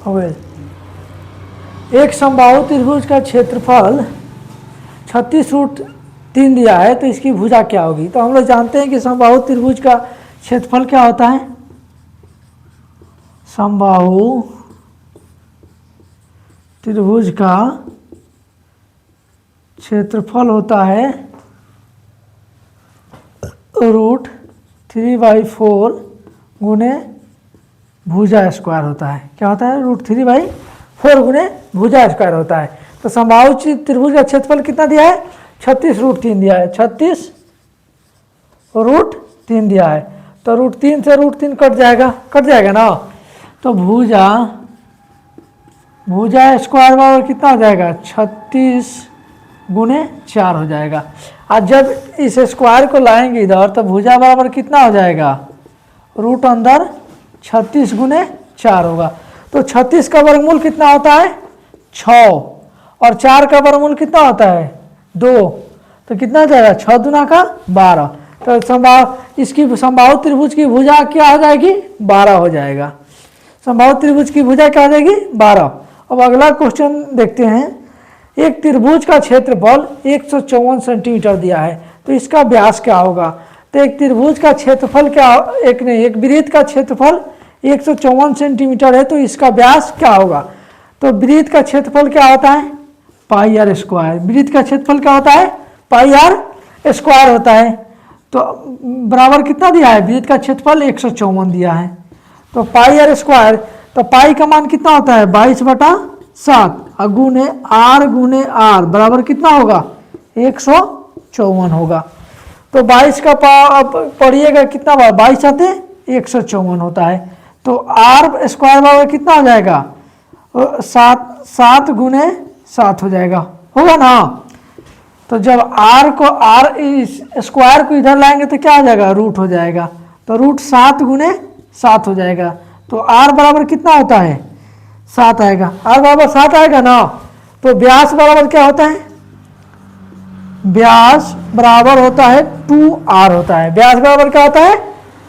हो गए। एक समबाहु त्रिभुज का क्षेत्रफल 36√3 दिया है, तो इसकी भुजा क्या होगी? तो हम लोग जानते हैं कि समबाहु त्रिभुज का क्षेत्रफल क्या होता है? समबाहु त्रिभुज का क्षेत्रफल होता है √3/4 गुने भुजा स्क्वायर होता है। क्या होता है? √3/4 गुने भुजा स्क्वायर होता है। तो समबाहु त्रिभुज का क्षेत्रफल कितना दिया है? 36√3 दिया है। 36√3 दिया है। तो √3 से √3 कट जाएगा ना। तो भुजा स्क्वायर बराबर कितना हो जाएगा? 36 गुने 4 हो जाएगा। और जब इस स्क्वायर को लाएंगे इधर तो भुजा बराबर कितना हो जाएगा? रूट अंदर 36 गुने 4 होगा। तो 36 का वर्गमूल कितना होता है? 6। और 4 का वर्गमूल कितना होता है? 2। तो कितना हो जाएगा? 6 दूना का 12। तो इसकी समबाहु त्रिभुज की भुजा क्या हो जाएगी? 12 हो जाएगा। समबाहु त्रिभुज की भुजा क्या हो जाएगी? 12। अब अगला क्वेश्चन देखते हैं। एक त्रिभुज का क्षेत्रफल 154 सेंटीमीटर दिया है, तो इसका व्यास क्या होगा? तो एक त्रिभुज का क्षेत्रफल क्या, एक वृत्त का क्षेत्रफल 154 सेंटीमीटर है, तो इसका व्यास क्या होगा? तो वृत्त का क्षेत्रफल क्या होता है? पाई आर स्क्वायर। वृत्त का क्षेत्रफल क्या होता है? पाई आर स्क्वायर होता है। तो बराबर कितना दिया है? वृत्त का क्षेत्रफल 154 दिया है, तो पाई आर स्क्वायर। तो पाई का मान कितना होता है? 22/7 गुने आर बराबर कितना होगा? 154 होगा। तो 22 का पढ़िएगा कितना बार? 22 आते 154 होता है। तो आर स्क्वायर बराबर कितना हो जाएगा? 7 गुने 7 हो जाएगा, होगा ना। तो जब आर स्क्वायर को इधर लाएंगे तो क्या हो जाएगा? रूट हो जाएगा। तो रूट 7 गुने 7 हो जाएगा। तो आर बराबर कितना होता है? 7 आएगा। आर बराबर 7 आएगा ना। तो व्यास बराबर क्या होता है? व्यास बराबर होता है 2r होता है। व्यास बराबर क्या होता है?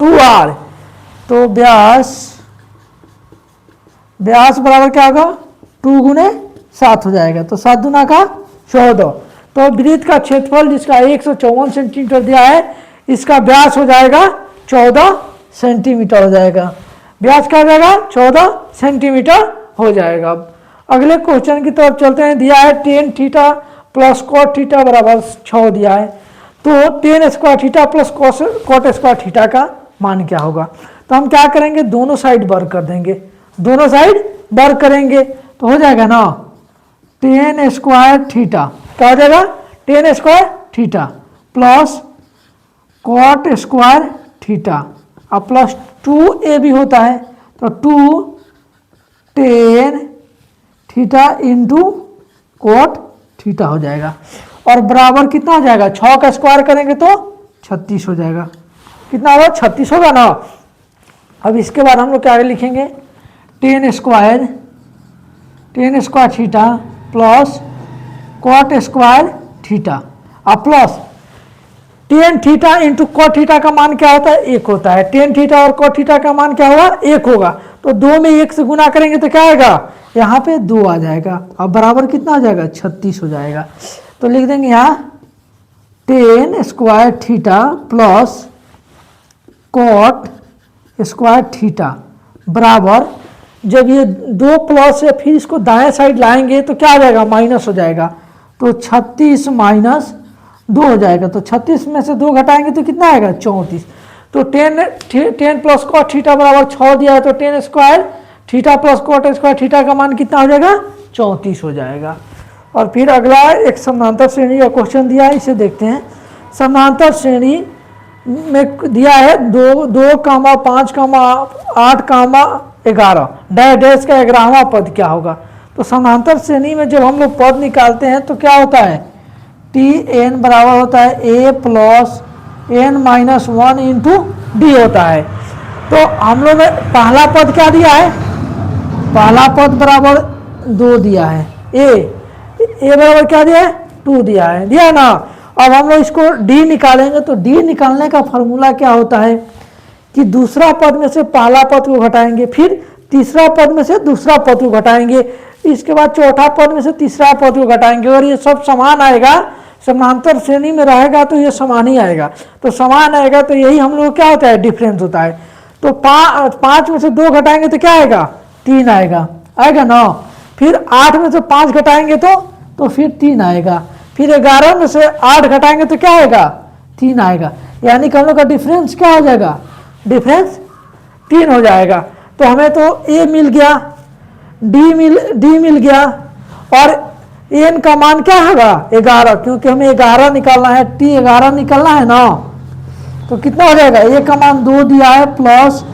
2r। तो व्यास बराबर क्या होगा? 2 गुने 7 हो जाएगा। तो 7 दूना का 14। तो वृत्त का क्षेत्रफल जिसका 154 सेंटीमीटर दिया है, इसका व्यास हो जाएगा 14 सेंटीमीटर हो जाएगा। व्यास क्या हो जाएगा? 14 सेंटीमीटर हो जाएगा। अगले क्वेश्चन की तरफ चलते हैं। दिया है tan theta plus cot theta बराबर 6 दिया है, तो tan square theta plus cot square theta का मान क्या होगा? तो हम क्या करेंगे? दोनों साइड वर्क कर देंगे। दोनों साइड वर्क करेंगे तो हो जाएगा ना tan स्क्वायर थीटा। क्या हो जाएगा? tan square theta plus cot square theta और प्लस 2a भी होता है, तो 2 tan theta into cot theta हो जाएगा। और बराबर कितना हो जाएगा? 6 का स्क्वायर करेंगे तो 36 हो जाएगा। कितना होगा? 36 होगा ना। अब इसके बाद हम लोग क्या लिखेंगे? tan square theta plus cot square theta और plus tan theta into cot theta का मान क्या होता है? 1 होता है। tan थीटा और cot थीटा का मान क्या होगा? 1 होगा। तो 2 में 1 से गुना करेंगे तो क्या आएगा? यहाँ पे 2 आ जाएगा। अब बराबर कितना हो जाएगा? 36 हो जाएगा। तो लिख देंगे यहाँ tan square theta plus cot square theta बराबर, जब ये 2 प्लस है फिर इसको दाएं साइड लाएंगे तो क्या आ जाएगा? माइनस हो जाएगा। तो 36 माइनस 2 हो जाएगा। तो 36 में से 2 घटाएंगे तो कितना आएगा? 34। तो tan प्लस cot थीटा बराबर 6 दिया है, तो tan square theta plus cot square theta का मान कितना हो जाएगा? 34 हो जाएगा। और फिर अगला एक समानांतर श्रेणी का क्वेश्चन दिया है, इसे देखते हैं। समानांतर श्रेणी में दिया है 2, 5, 8, 11 डैश का 11वां पद क्या होगा? तो समानांतर श्रेणी में जब हम लोग पद निकालते हैं तो क्या होता है? Tn बराबर होता है a plus n-1 into D होता है। तो हम लोग ने पहला पद क्या दिया है? पहला पद बराबर 2 दिया है। a बराबर क्या दिया है? 2 दिया है ना। अब हम लोग इसको d निकालेंगे, तो d निकालने का फॉर्मूला क्या होता है कि दूसरा पद में से पहला पद को घटाएंगे, फिर तीसरा पद में से दूसरा पद को घटाएंगे, इसके बाद चौथा पद में से तीसरा पद को घटाएंगे, और ये सब समान आएगा, समांतर श्रेणी में रहेगा तो ये समान ही आएगा। तो समान आएगा तो यही हम लोग क्या होता है, डिफरेंस होता है। तो 5 में से 2 घटाएंगे तो क्या आएगा, 3 आएगा, आएगा ना। फिर 8 में से 5 घटाएंगे तो फिर 3 आएगा। फिर 11 में से 8 घटाएंगे तो क्या आएगा, 3 आएगा। यानी कि हम लोग का डिफरेंस क्या हो जाएगा, डिफरेंस 3 हो जाएगा। तो हमें तो ए मिल गया, डी मिल गया, और एन का मान क्या होगा 11, क्योंकि हमें 11 निकालना है, टी 11 निकालना है ना। तो कितना हो जाएगा, ए का मान 2 दिया है, प्लस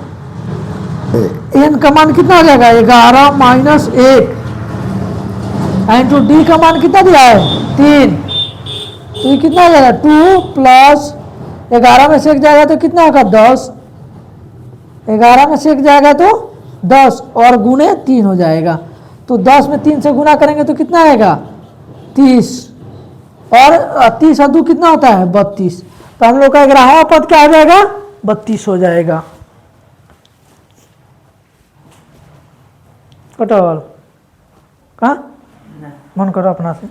एन का मान कितना हो जाएगा 11 माइनस 1, इंटू डी का मान कितना दिया है 3। तो ये कितना हो जाएगा 2 प्लस 11 में से 1 जाएगा तो कितना होगा 10, 11 में से 1 जाएगा तो 10, और गुणे 3 हो जाएगा। तो 10 में 3 से गुना करेंगे तो कितना आएगा 30, और 30 और 2 कितना होता है 32। तो हम लोग का 11वां पद क्या हो जाएगा 32 हो जाएगा। कटो कहाँ मन करो अपना से।